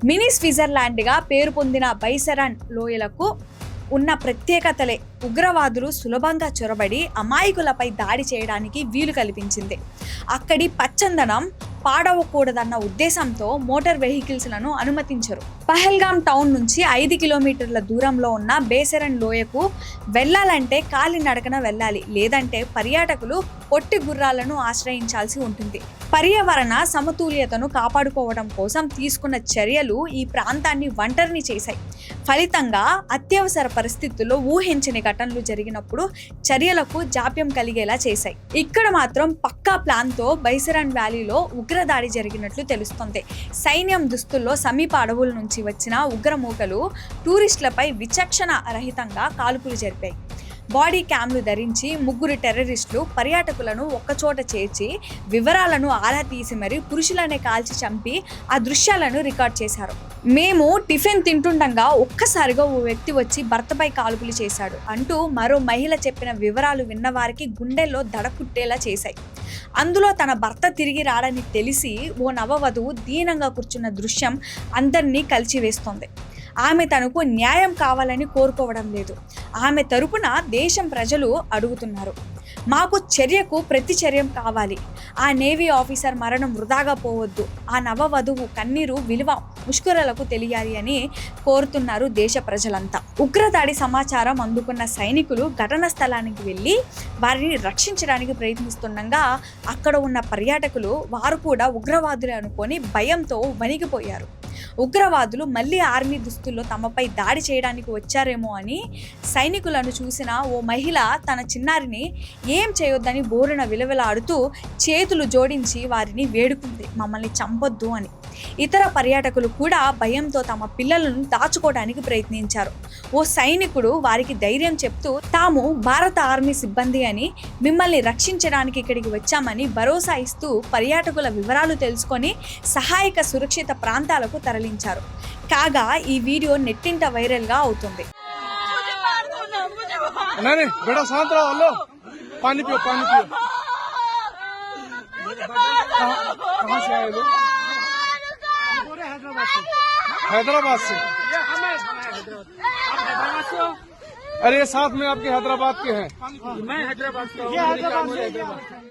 Mini Switzerland గా పేరు పొందిన బైసరన్ లోయలకు ఉన్న ప్రత్యేకతలే ఉగ్రవాదులు సులభంగా చొరబడి అమాయకులపై దాడి చేయడానికి వీలు కల్పించింది. అక్కడి పచ్చందనం పాడవకూడదన్న ఉద్దేశంతో మోటార్ వెహికల్స్లను అనుమతించరు. పహల్గామ్ టౌన్ నుంచి 5 కిలోమీటర్ల దూరంలో ఉన్న బేసరన్ లోయకు వెళ్లాలంటే కాలినడకన వెళ్ళాలి, లేదంటే పర్యాటకులు పొట్టి గుర్రాలను ఆశ్రయించాల్సి ఉంటుంది. పర్యావరణ సమతుల్యతను కాపాడుకోవడం కోసం తీసుకున్న చర్యలు ఈ ప్రాంతాన్ని ఒంటరిని చేశాయి. ఫలితంగా అత్యవసర పరిస్థితుల్లో ఊహించని ఘటనలు జరిగినప్పుడు చర్యలకు జాప్యం కలిగేలా చేశాయి. ఇక్కడ మాత్రం పక్కా ప్లాన్తో బైసరన్ వ్యాలీలో ఉగ్రదాడి జరిగినట్లు తెలుస్తోంది. సైన్యం దుస్తుల్లో సమీప అడవుల నుంచి వచ్చిన ఉగ్రమూకలు టూరిస్టులపై విచక్షణ రహితంగా కాల్పులు జరిపాయి. బాడీ క్యామ్లు ధరించి 3 టెర్రరిస్టులు పర్యాటకులను ఒక్కచోట చేర్చి వివరాలను ఆరా తీసి మరీ పురుషులనే కాల్చి చంపి ఆ దృశ్యాలను రికార్డ్ చేశారు. మేము టిఫిన్ తింటుండగా ఒక్కసారిగా ఓ వ్యక్తి వచ్చి భర్తపై కాల్పులు చేశాడు అంటూ మరో మహిళ చెప్పిన వివరాలు విన్నవారికి గుండెల్లో దడపుట్టేలా చేశాయి. అందులో తన భర్త తిరిగి రాడని తెలిసి ఓ నవవధువు దీనంగా కూర్చున్న దృశ్యం అందరినీ కలిచివేస్తోంది. ఆమె తనకు న్యాయం కావాలని కోరుకోవడం లేదు. ఆమె తరపున దేశం ప్రజలు అడుగుతున్నారు. మాకు చర్యకు ప్రతిచర్యం కావాలి. ఆ నేవీ ఆఫీసర్ మరణం వృధాగా పోవద్దు. ఆ నవవధువు కన్నీరు విలువ ముష్కరులకు తెలియాలి అని కోరుతున్నారు దేశ ప్రజలంతా. ఉగ్రదాడి సమాచారం అందుకున్న సైనికులు ఘటనా స్థలానికి వెళ్ళి వారిని రక్షించడానికి ప్రయత్నిస్తుండగా అక్కడ ఉన్న పర్యాటకులు వారు కూడా ఉగ్రవాదులే అనుకొని భయంతో వణికిపోయారు. ఉగ్రవాదులు మళ్ళీ ఆర్మీ దుస్తుల్లో తమపై దాడి చేయడానికి వచ్చారేమో అని సైనికులను చూసిన ఓ మహిళ తన చిన్నారిని ఏం చేయొద్దని బోరున విలవిలాడుతూ చేతులు జోడించి వారిని వేడుకుంది, మమ్మల్ని చంపొద్దు అని. ఇతర పర్యాటకులు కూడా భయంతో తమ పిల్లలను దాచుకోవడానికి ప్రయత్నించారు. ఓ సైనికుడు వారికి ధైర్యం చెప్తూ తాము భారత ఆర్మీ సిబ్బంది అని, మిమ్మల్ని రక్షించడానికి ఇక్కడికి వచ్చామని భరోసా ఇస్తూ పర్యాటకుల వివరాలు తెలుసుకొని సహాయక సురక్షిత ప్రాంతాలకు తరలించారు. కాగా ఈ వీడియో నెట్టింట వైరల్ గా అవుతుంది. हैदराबाद से। अरे साथ में आपके हैदराबाद के हैं। मैं हैदराबाद का हूँ।